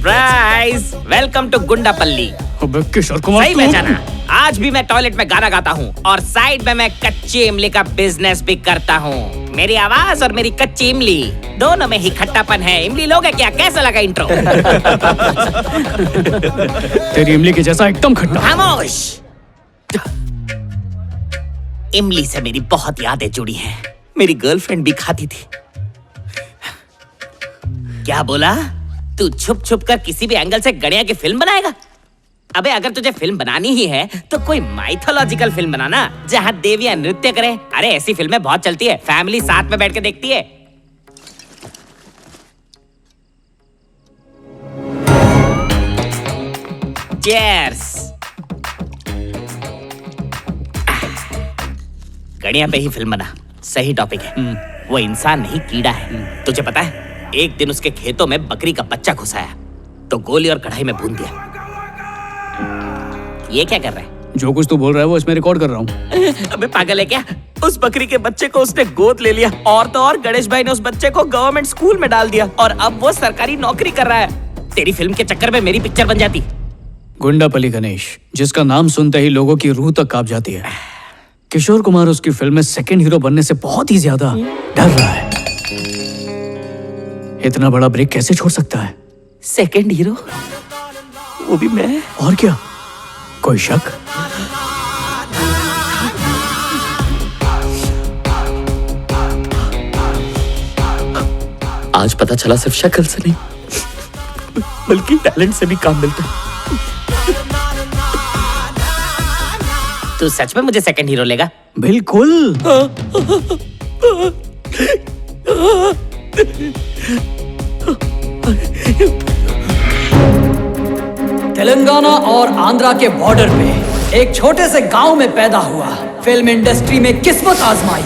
Surprise, welcome to गुंडापल्ली। अबे किशोर कुमार, सही पहचाना। आज भी मैं टॉयलेट में गाना गाता हूँ और साइड में मैं कच्ची इमली का बिजनेस भी करता हूँ। मेरी आवाज और मेरी कच्ची इमली दोनों में ही खट्टापन है। इमली लोगे क्या? कैसा लगा इंट्रो? तेरी इमली के जैसा एकदम खट्टा। खामोश। इमली से मेरी बहुत यादें जुड़ी हैं। मेरी गर्लफ्रेंड भी खाती थी। क्या बोला? तू छुप छुप कर किसी भी एंगल से गणिया की फिल्म बनाएगा? अबे अगर तुझे फिल्म बनानी ही है तो कोई माइथोलॉजिकल फिल्म बनाना जहां देवियां नृत्य करें। अरे ऐसी फिल्में बहुत चलती है, फैमिली साथ में बैठ के देखती है। चीयर्स। गणिया पे ही फिल्म बना। सही टॉपिक है। वो इंसान नहीं, कीड़ा है। तुझे पता है, एक दिन उसके खेतों में बकरी का बच्चा घुसाया तो गोली और कढ़ाई में भून दिया। ये क्या कर रहा है? जो कुछ तू बोल रहा है वो इसमें रिकॉर्ड कर रहा हूँ। अबे पागल है क्या? उस बकरी के बच्चे को उसने गोद ले लिया और तो और गणेश भाई ने उस बच्चे को गवर्नमेंट स्कूल में डाल दिया और अब वो सरकारी नौकरी कर रहा है। तेरी फिल्म के चक्कर में मेरी पिक्चर बन जाती। गुंडापल्ली गणेश, जिसका नाम सुनते ही लोगों की रूह तक कांप जाती है। किशोर कुमार उसकी फिल्म में सेकंड हीरो बनने से बहुत ही ज्यादा डर रहा है। इतना बड़ा ब्रेक कैसे छोड़ सकता है? Second hero? वो भी मैं? और क्या, कोई शक? आज पता चला सिर्फ शक्ल से नहीं बल्कि टैलेंट से भी काम मिलता है। तू सच में मुझे सेकंड हीरो लेगा? बिल्कुल। तेलंगाना और आंध्रा के बॉर्डर पे एक छोटे से गांव में पैदा हुआ। फिल्म इंडस्ट्री में किस्मत आजमाई।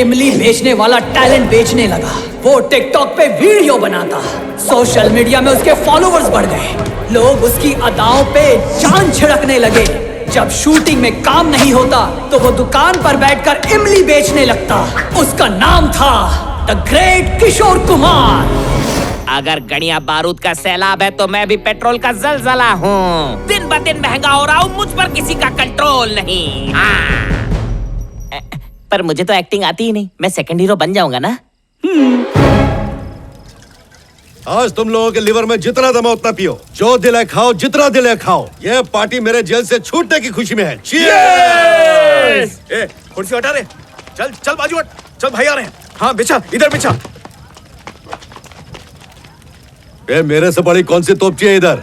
इमली बेचने वाला टैलेंट बेचने लगा। वो टिकटॉक पे वीडियो बनाता। सोशल मीडिया में उसके फॉलोवर्स बढ़ गए। लोग उसकी अदाओं पे जान छिड़कने लगे। जब शूटिंग में काम नहीं होता तो वो दुकान पर बैठकर इमली बेचने लगता। उसका नाम था द ग्रेट किशोर कुमार। अगर गणिया बारूद का सैलाब है तो मैं भी पेट्रोल का जलजला हूँ। दिन ब दिन महंगा हो रहा हूँ, मुझ पर किसी का कंट्रोल नहीं। पर मुझे तो एक्टिंग आती ही नहीं। मैं सेकंड हीरो बन जाऊंगा ना? आज तुम लोगों के लिवर में जितना दम है उतना पियो। जो दिल है खाओ, जितना दिल है खाओ। ये पार्टी मेरे जेल से छूटने की खुशी में है। चीयर्स! ए, कुर्सी हटा रे। चल चल बाजू हट। चल भाई आ रहे हैं। हाँ बिछा, इधर बिछा। ए, मेरे से बड़ी कौन सी तोपची है इधर?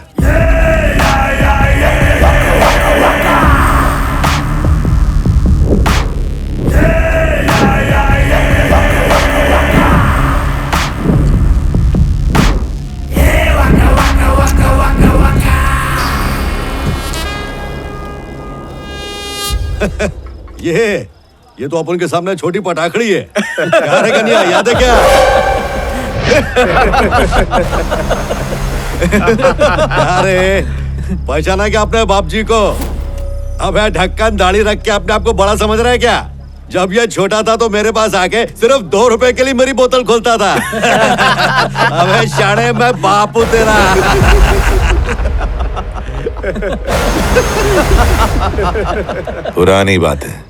ये तो अपन के सामने छोटी पटाखड़ी है। क्या रे कन्या, याद है क्या? अरे पहचाना क्या अपने बाप जी को? अब है ढक्कन दाढ़ी रख के अपने आप को बड़ा समझ रहा है क्या? जब ये छोटा था तो मेरे पास आके सिर्फ 2 रुपए के लिए मेरी बोतल खोलता था। अबे शाणे, मैं बाप हूं तेरा। पुरानी बात है,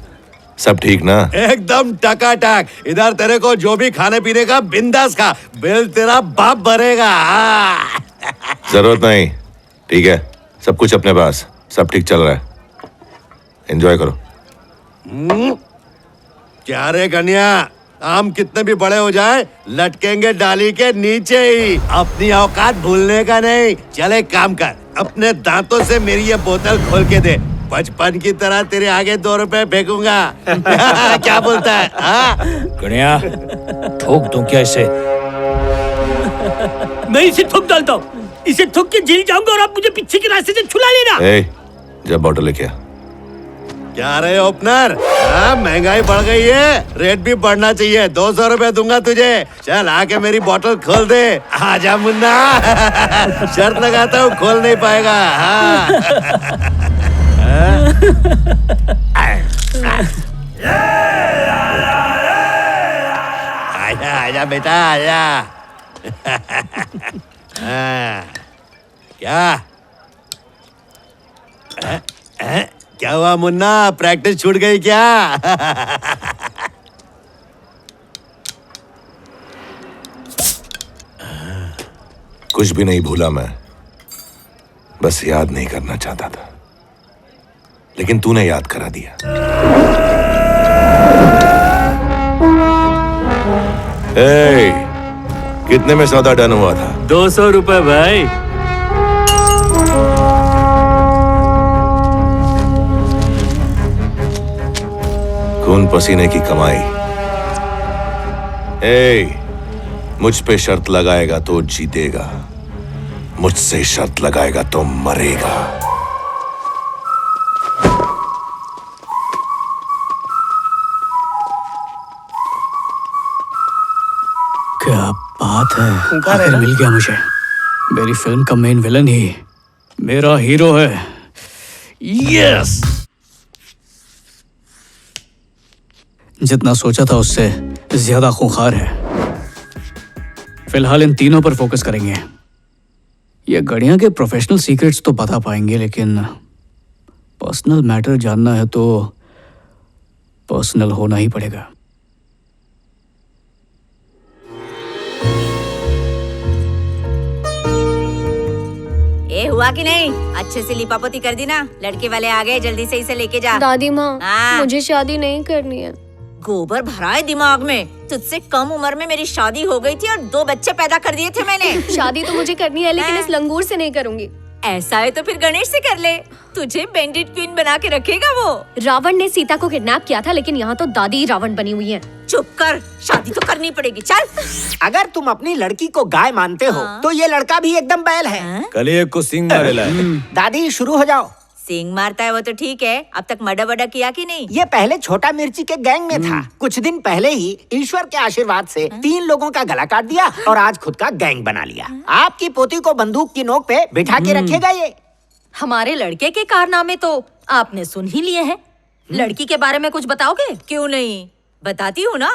सब ठीक ना? एकदम टकाटक। इधर तेरे को जो भी खाने पीने का बिंदास खा, बिल तेरा बाप भरेगा। जरूरत नहीं, ठीक है, सब कुछ अपने पास, सब ठीक चल रहा है, एंजॉय करो। क्या रे कन्या, आम कितने भी बड़े हो जाए लटकेंगे डाली के नीचे ही। अपनी औकात भूलने का नहीं। चल एक काम कर, अपने दांतों से मेरी ये बोतल खोल के दे। बचपन की तरह तेरे आगे 2 रुपए फेंकूंगा। क्या बोलता है? गणिया, ठोक दूं क्या इसे? मैं इसे ठोक डालता हूँ। इसे ठोक के जेल जाऊंगा और आप मुझे पीछे के रास्ते से छुड़ा लेना। जब बॉटल लेके आ। क्या रहे ओपनर? महंगाई बढ़ गई है, रेट भी बढ़ना चाहिए। 200 रुपए दूंगा तुझे। चल आके मेरी बोतल खोल दे। आजा मुन्ना। शर्त लगाता हूँ, खोल नहीं पाएगा। आजा आजा बेटा आजा। क्या क्या हुआ मुन्ना, प्रैक्टिस छूट गई क्या? कुछ भी नहीं भूला मैं, बस याद नहीं करना चाहता था, लेकिन तूने याद करा दिया। कितने में सौदा डन हुआ था? 200 रुपए भाई। खून पसीने की कमाई। मुझ पे शर्त लगाएगा तो जीतेगा, मुझसे शर्त लगाएगा तो मरेगा। क्या बात है, आखिर मिल गया मुझे। मेरी फिल्म का मेन विलन ही मेरा हीरो है। यस! जितना सोचा था उससे ज्यादा खूंखार है। फिलहाल इन तीनों पर फोकस करेंगे। ये गड़िया के प्रोफेशनल सीक्रेट्स तो बता पाएंगे, लेकिन पर्सनल मैटर जानना है तो पर्सनल होना ही पड़ेगा। ए हुआ कि नहीं? अच्छे से लिपापोती कर दी ना? लड़के वाले आ गए, जल्दी से इसे लेके जा। दादी माँ, हाँ। मुझे शादी नहीं करनी है। गोबर भरा है दिमाग में। तुझसे कम उम्र में मेरी शादी हो गई थी और 2 बच्चे पैदा कर दिए थे मैंने। शादी तो मुझे करनी है, लेकिन इस लंगूर से नहीं करूंगी। ऐसा है तो फिर गणेश से कर ले, तुझे बेंडिट क्वीन बना के रखेगा वो। रावण ने सीता को किडनैप किया था, लेकिन यहाँ तो दादी ही रावण बनी हुई है। चुप कर, शादी तो करनी पड़ेगी। चल। अगर तुम अपनी लड़की को गाय मानते हो तो ये लड़का भी एकदम बैल है। कल एक को सिंग मारेला है। दादी शुरू हो जाओ। सिंग मारता है वो तो ठीक है, अब तक मर्डर वर्डर किया कि नहीं? ये पहले छोटा मिर्ची के गैंग में था। कुछ दिन पहले ही ईश्वर के आशीर्वाद से 3 लोगों का गला काट दिया और आज खुद का गैंग बना लिया। आपकी पोती को बंदूक की नोक पे बिठा के रखेगा ये। हमारे लड़के के कारनामे तो आपने सुन ही लिए हैं। लड़की के बारे में कुछ बताओगे? क्यों नहीं, बताती हूँ ना।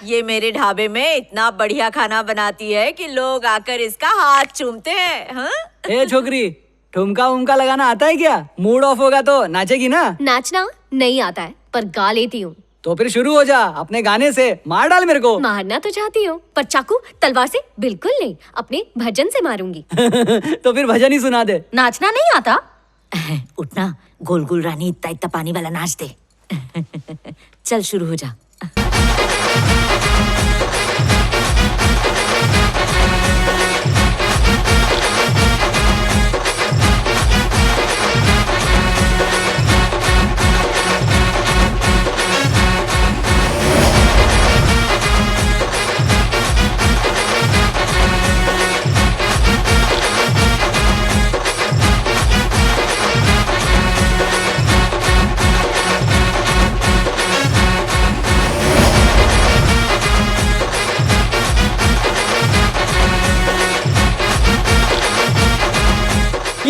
ये मेरे ढाबे में इतना बढ़िया खाना बनाती है कि लोग आकर इसका हाथ चूमते हैं। हाँ? ए छोकरी, ठुमका उमका लगाना आता है क्या? मूड ऑफ होगा तो नाचेगी ना? नाचना नहीं आता है, पर गा लेती हूँ। तो फिर शुरू हो जा अपने गाने से। मार डाल मेरे को। मारना तो चाहती हूँ, पर चाकू तलवार से बिल्कुल नहीं, अपने भजन से मारूंगी। तो फिर भजन ही सुना दे। नाचना नहीं आता? उठना, गोल गोल रानी इतना इतना पानी वाला नाच दे। चल शुरू हो जा।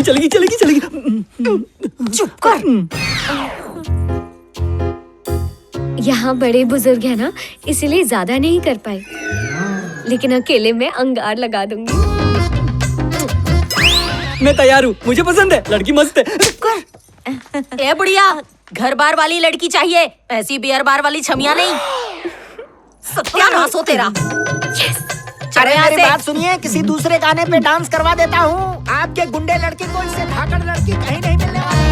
चलेगी। चुप कर। यहाँ बड़े बुजुर्ग है ना, इसलिए ज्यादा नहीं कर पाए, लेकिन अकेले में अंगार लगा दूंगी। मैं तैयार हूँ, मुझे पसंद है, लड़की मस्त है। ए बुढ़िया, घर बार वाली लड़की चाहिए, ऐसी बियर बार वाली छमिया नहीं। सत्यानाश हो तेरा। अरे मेरी बात सुनिए, किसी दूसरे गाने पे डांस करवा देता हूँ। आपके गुंडे लड़की को इससे धाकड़ लड़की कहीं नहीं मिलने वाली।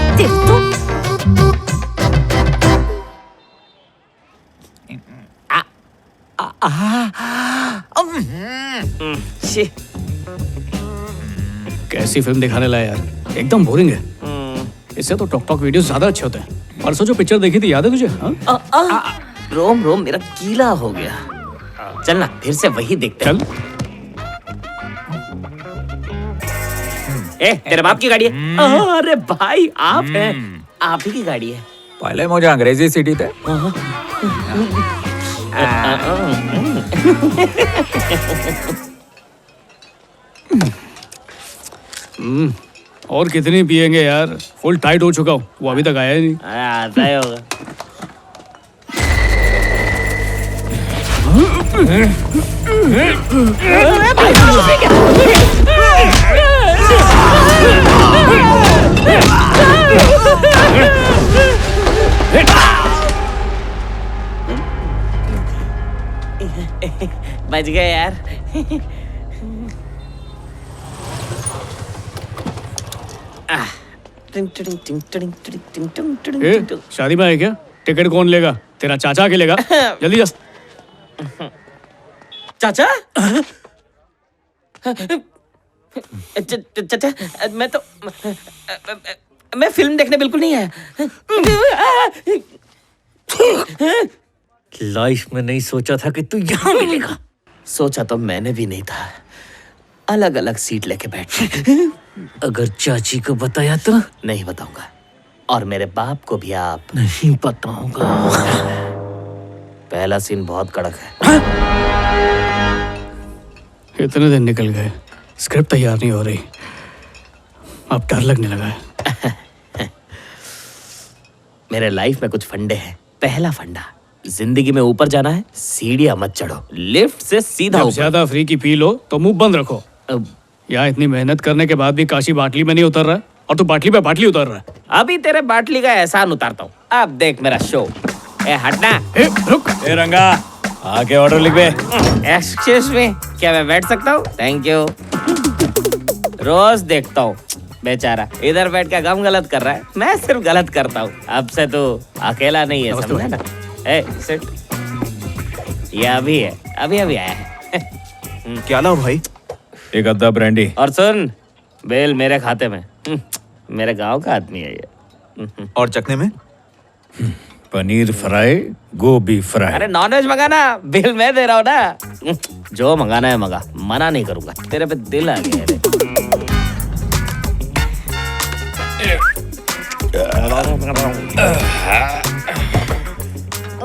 कैसी फिल्म दिखाने लाया यार, एकदम बोरिंग है। इससे तो टॉक टॉक वीडियोस ज्यादा अच्छे होते हैं। परसों जो पिक्चर देखी थी याद है तुझे? रोम रोम मेरा गीला हो गया। चल ना फिर से वही देखते हैं। चल। ए, तेरे बाप की गाड़ी है? अरे भाई आप हैं, आप ही की गाड़ी है। पहले मुझे अंग्रेजी सीटी थे। और कितनी पिएंगे यार, फुल टाइट हो चुका हूँ। वो अभी तक आया ही नहीं। आता ही होगा। समझ गए यार। शादी में है क्या? टिकट कौन लेगा? तेरा चाचा के लेगा? जल्दी जा। चाचा? चाचा, मैं फिल्म देखने बिल्कुल नहीं आया। लाइफ में नहीं सोचा था कि तू यहाँ मिलेगा। सोचा तो मैंने भी नहीं था। अलग अलग सीट लेके बैठ। अगर चाची को बताया तो नहीं बताऊंगा, और मेरे बाप को भी आप नहीं बताऊंगा। पहला सीन बहुत कड़क है। इतने दिन निकल गए, स्क्रिप्ट तैयार नहीं हो रही, अब डर लगने लगा है। मेरे लाइफ में कुछ फंडे हैं। पहला फंडा, जिंदगी में ऊपर जाना है, सीढ़ियां मत चढ़ो, लिफ्ट से सीधा जब ऊपर। ज्यादा फ्री की पी लो तो मुंह बंद रखो। यहाँ इतनी मेहनत करने के बाद भी काशी बाटली में नहीं उतर रहा है, और तू बाटली पे बाटली उतर रहा है। अभी तेरे बाटली का एहसान उतारता हूँ। अब देख मेरा शो। ए हटना। रुक। ए रंगा, आके ऑर्डर लिख बे। एक्सक्यूज मी, क्या मैं बैठ सकता हूँ? Thank you. रोज देखता हूँ बेचारा इधर बैठ के गम गलत कर रहा है, मैं सिर्फ गलत करता हूँ। अब से तू अकेला नहीं है, समझा ना? ए सिट। ये अभी है, अभी अभी आया है। क्या लाओ भाई? एक अद्दा ब्रांडी। और सुन, बेल मेरे खाते में। मेरे गांव का आदमी है ये। और चखने में? पनीर फ्राई, गोभी फ्राई। अरे नॉनवेज मंगाना, बिल मैं दे रहा हूँ ना। जो मंगाना है मंगा, मना नहीं करूंगा। तेरे पे दिल आ गया है।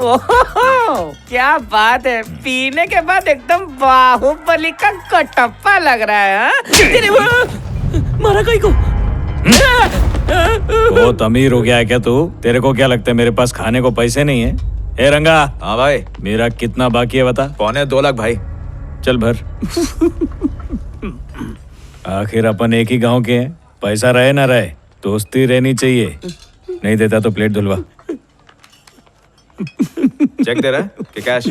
ओहो, क्या बात है, पीने के बाद एकदम बाहुबली का कटप्पा लग रहा है। हाँ? मारा कहीं को। बहुत अमीर हो गया है क्या तू? तेरे को क्या लगता है मेरे पास खाने को पैसे नहीं है? ए रंगा। हाँ भाई। मेरा कितना बाकी है बता? 2.25 भाई। चल भर। आखिर अपन एक ही गांव के हैं, पैसा रहे ना रहे, दोस्ती रहनी चाहिए। नहीं देता तो प्लेट धुलवा। चेक दे रहा है कि कैश?